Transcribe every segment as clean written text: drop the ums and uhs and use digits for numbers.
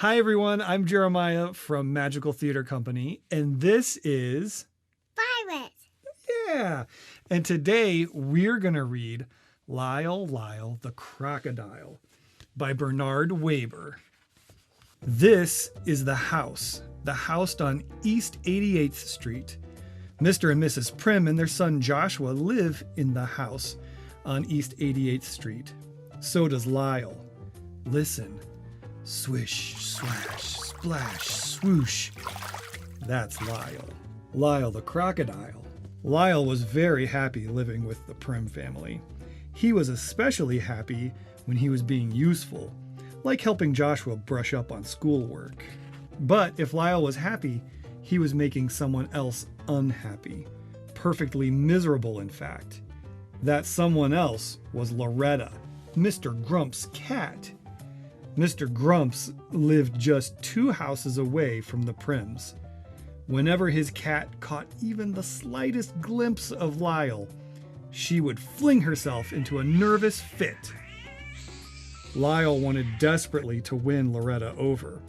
Hi everyone, I'm Jeremiah from Magical Theater Company, and this is... Pirate! Yeah! And today we're going to read Lyle, the Crocodile by Bernard Waber. This is the house on East 88th Street. Mr. and Mrs. Prim and their son Joshua live in the house on East 88th Street. So does Lyle. Listen. Swish, swash, splash, swoosh. That's Lyle. Lyle the Crocodile. Lyle was very happy living with the Prim family. He was especially happy when he was being useful, like helping Joshua brush up on schoolwork. But if Lyle was happy, he was making someone else unhappy. Perfectly miserable, in fact. That someone else was Loretta, Mr. Grump's cat. Mr. Grumps lived just 2 houses away from the Prims. Whenever his cat caught even the slightest glimpse of Lyle, she would fling herself into a nervous fit. Lyle wanted desperately to win Loretta over.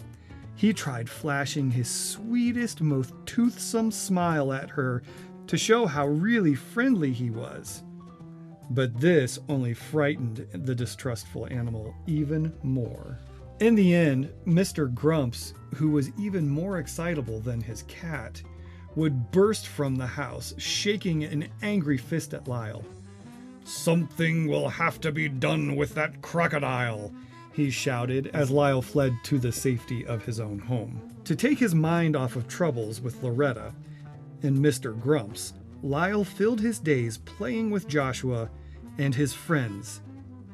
He tried flashing his sweetest, most toothsome smile at her to show how really friendly he was. But this only frightened the distrustful animal even more. In the end, Mr. Grumps, who was even more excitable than his cat, would burst from the house, shaking an angry fist at Lyle. "Something will have to be done with that crocodile," he shouted as Lyle fled to the safety of his own home. To take his mind off of troubles with Loretta and Mr. Grumps, Lyle filled his days playing with Joshua and his friends.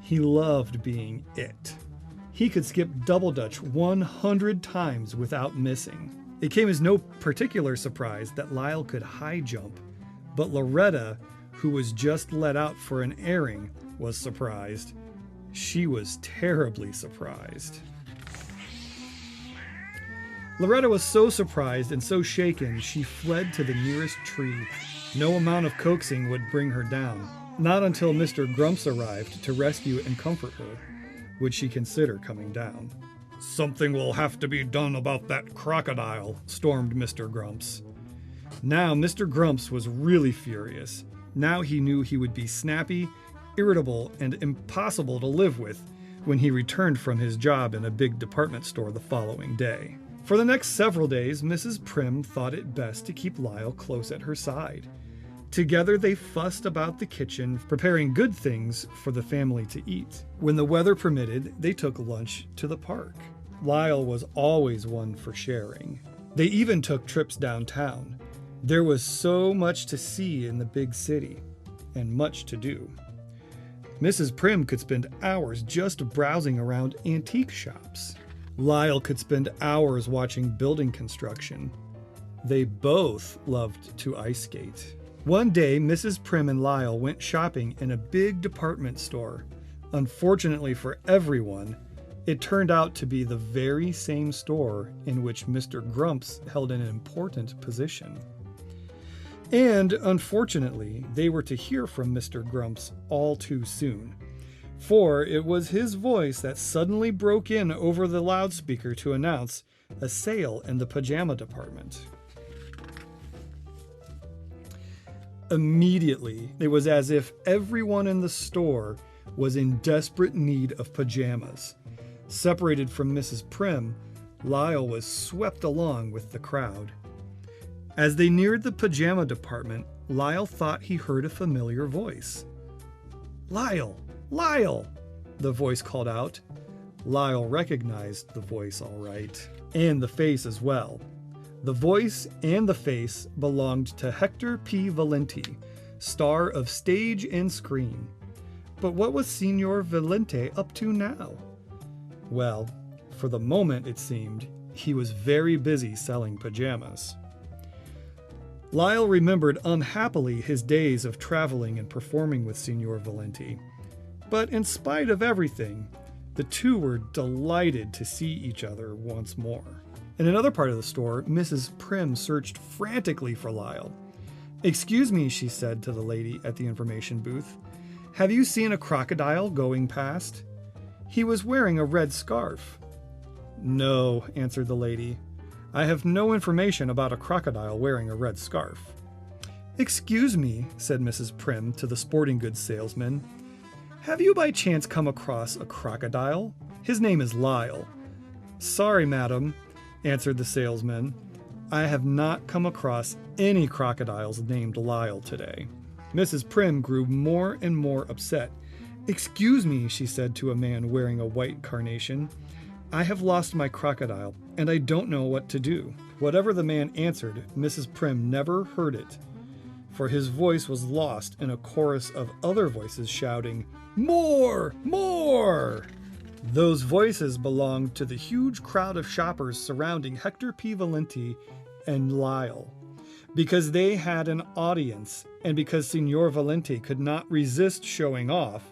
He loved being it. He could skip double dutch 100 times without missing. It came as no particular surprise that Lyle could high jump, but Loretta, who was just let out for an airing, was surprised. She was terribly surprised. Loretta was so surprised and so shaken, she fled to the nearest tree. No amount of coaxing would bring her down. Not until Mr. Grumps arrived to rescue and comfort her would she consider coming down. "Something will have to be done about that crocodile," stormed Mr. Grumps. Now Mr. Grumps was really furious. Now he knew he would be snappy, irritable, and impossible to live with when he returned from his job in a big department store the following day. For the next several days, Mrs. Prim thought it best to keep Lyle close at her side. Together they fussed about the kitchen, preparing good things for the family to eat. When the weather permitted, they took lunch to the park. Lyle was always one for sharing. They even took trips downtown. There was so much to see in the big city, and much to do. Mrs. Prim could spend hours just browsing around antique shops. Lyle could spend hours watching building construction. They both loved to ice skate. One day, Mrs. Prim and Lyle went shopping in a big department store. Unfortunately for everyone, it turned out to be the very same store in which Mr. Grumps held an important position. And unfortunately, they were to hear from Mr. Grumps all too soon. For it was his voice that suddenly broke in over the loudspeaker to announce a sale in the pajama department. Immediately, it was as if everyone in the store was in desperate need of pajamas. Separated from Mrs. Prim, Lyle was swept along with the crowd. As they neared the pajama department, Lyle thought he heard a familiar voice. "Lyle! Lyle!" the voice called out. Lyle recognized the voice all right, and the face as well. The voice and the face belonged to Hector P. Valenti, star of stage and screen. But what was Signor Valenti up to now? Well, for the moment it seemed, he was very busy selling pajamas. Lyle remembered unhappily his days of traveling and performing with Signor Valenti. But in spite of everything, the two were delighted to see each other once more. In another part of the store, Mrs. Prim searched frantically for Lyle. "Excuse me," she said to the lady at the information booth. "Have you seen a crocodile going past? He was wearing a red scarf." No, answered the lady. I have no information about a crocodile wearing a red scarf. Excuse me, said Mrs. Prim to the sporting goods salesman. Have you by chance come across a crocodile? His name is Lyle. Sorry, madam, answered the salesman. I have not come across any crocodiles named Lyle today. Mrs. Prim grew more and more upset. Excuse me, she said to a man wearing a white carnation. I have lost my crocodile, and I don't know what to do. Whatever the man answered, Mrs. Prim never heard it, for his voice was lost in a chorus of other voices shouting, More! More! Those voices belonged to the huge crowd of shoppers surrounding Hector P. Valenti and Lyle. Because they had an audience, and because Signor Valenti could not resist showing off,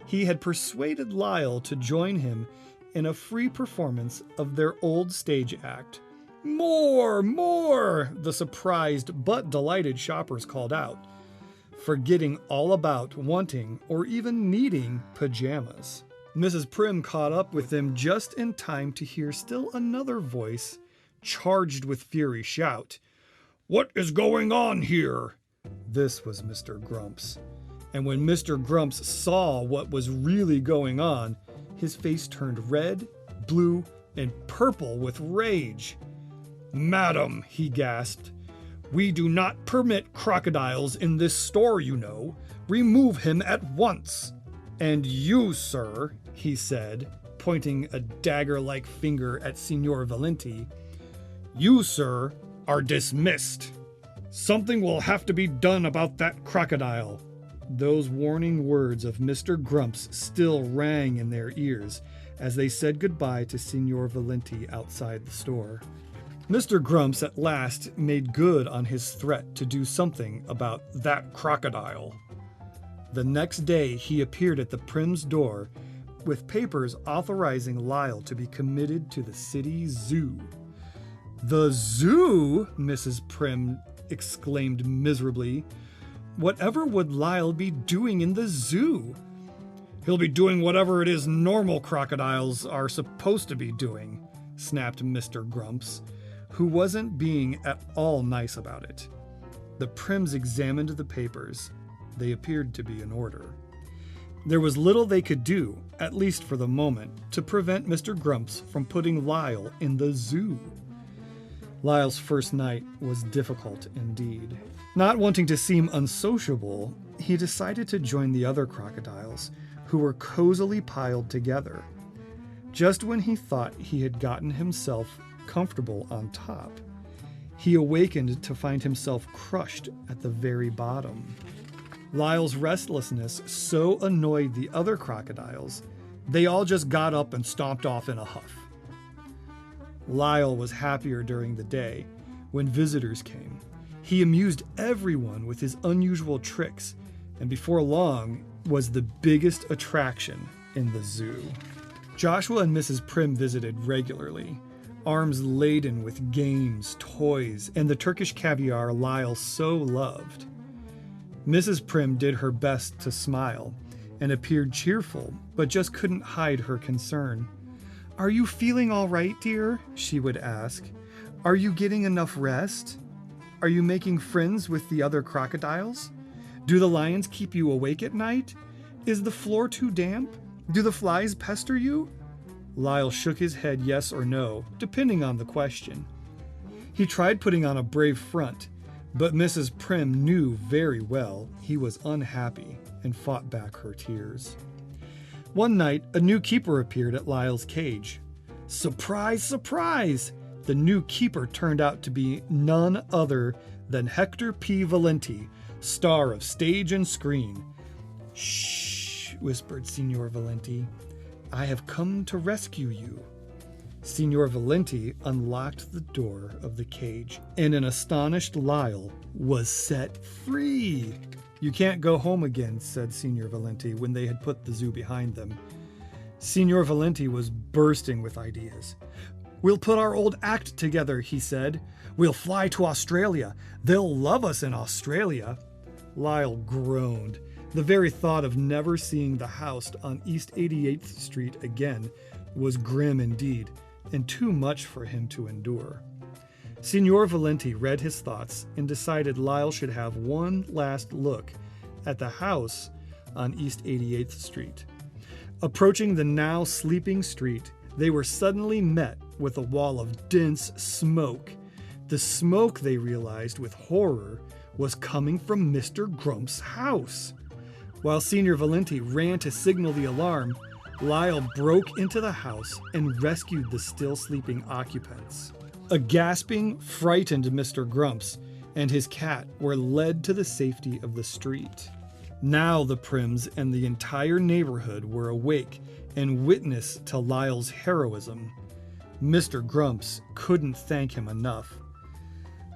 he had persuaded Lyle to join him in a free performance of their old stage act. More! More! The surprised but delighted shoppers called out, forgetting all about wanting or even needing pajamas. Mrs. Prim caught up with them just in time to hear still another voice, charged with fury, shout, What is going on here? This was Mr. Grumps. And when Mr. Grumps saw what was really going on, his face turned red, blue, and purple with rage. Madam, he gasped, we do not permit crocodiles in this store, you know. Remove him at once. And you, sir, he said, pointing a dagger-like finger at Signor Valenti, you, sir, are dismissed. Something will have to be done about that crocodile. Those warning words of Mr. Grumps still rang in their ears as they said goodbye to Signor Valenti outside the store. Mr. Grumps at last made good on his threat to do something about that crocodile. The next day he appeared at the Prim's door with papers authorizing Lyle to be committed to the city zoo. The zoo? Mrs. Prim exclaimed miserably. Whatever would Lyle be doing in the zoo? He'll be doing whatever it is normal crocodiles are supposed to be doing, snapped Mr. Grumps, who wasn't being at all nice about it. The Prims examined the papers. They appeared to be in order. There was little they could do, at least for the moment, to prevent Mr. Grumps from putting Lyle in the zoo. Lyle's first night was difficult indeed. Not wanting to seem unsociable, he decided to join the other crocodiles, who were cozily piled together. Just when he thought he had gotten himself comfortable on top, he awakened to find himself crushed at the very bottom. Lyle's restlessness so annoyed the other crocodiles, they all just got up and stomped off in a huff. Lyle was happier during the day when visitors came. He amused everyone with his unusual tricks, and before long was the biggest attraction in the zoo. Joshua and Mrs. Prim visited regularly, arms laden with games, toys, and the Turkish caviar Lyle so loved. Mrs. Prim did her best to smile and appeared cheerful, but just couldn't hide her concern. Are you feeling all right, dear? She would ask. Are you getting enough rest? Are you making friends with the other crocodiles? Do the lions keep you awake at night? Is the floor too damp? Do the flies pester you? Lyle shook his head yes or no, depending on the question. He tried putting on a brave front, but Mrs. Prim knew very well he was unhappy and fought back her tears. One night, a new keeper appeared at Lyle's cage. Surprise, surprise! The new keeper turned out to be none other than Hector P. Valenti, star of stage and screen. Shh, whispered Signor Valenti. I have come to rescue you. Signor Valenti unlocked the door of the cage, and an astonished Lyle was set free. You can't go home again, said Signor Valenti when they had put the zoo behind them. Signor Valenti was bursting with ideas. We'll put our old act together, he said. We'll fly to Australia. They'll love us in Australia. Lyle groaned. The very thought of never seeing the house on East 88th Street again was grim indeed, and too much for him to endure. Signor Valenti read his thoughts and decided Lyle should have one last look at the house on East 88th Street. Approaching the now sleeping street, they were suddenly met with a wall of dense smoke. The smoke, they realized with horror, was coming from Mr. Grump's house. While Signor Valenti ran to signal the alarm, Lyle broke into the house and rescued the still sleeping occupants. A gasping, frightened Mr. Grumps and his cat were led to the safety of the street. Now the Prims and the entire neighborhood were awake and witness to Lyle's heroism. Mr. Grumps couldn't thank him enough.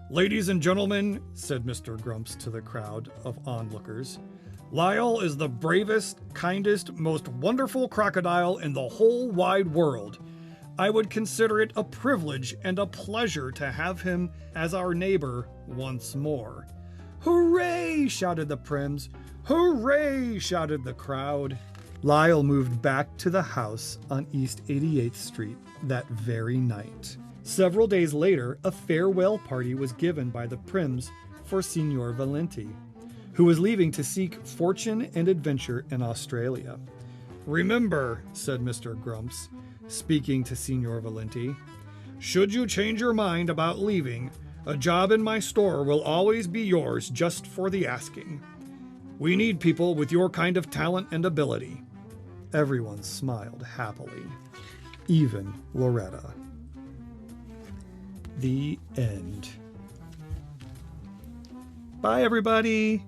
"Ladies and gentlemen," said Mr. Grumps to the crowd of onlookers, "Lyle is the bravest, kindest, most wonderful crocodile in the whole wide world. I would consider it a privilege and a pleasure to have him as our neighbor once more." "Hooray!" shouted the Prims. "Hooray!" shouted the crowd. Lyle moved back to the house on East 88th Street that very night. Several days later, a farewell party was given by the Prims for Signor Valenti, who was leaving to seek fortune and adventure in Australia. "Remember," said Mr. Grumps, speaking to Signor Valenti, "should you change your mind about leaving, a job in my store will always be yours just for the asking. We need people with your kind of talent and ability." Everyone smiled happily, even Loretta. The end. Bye, everybody.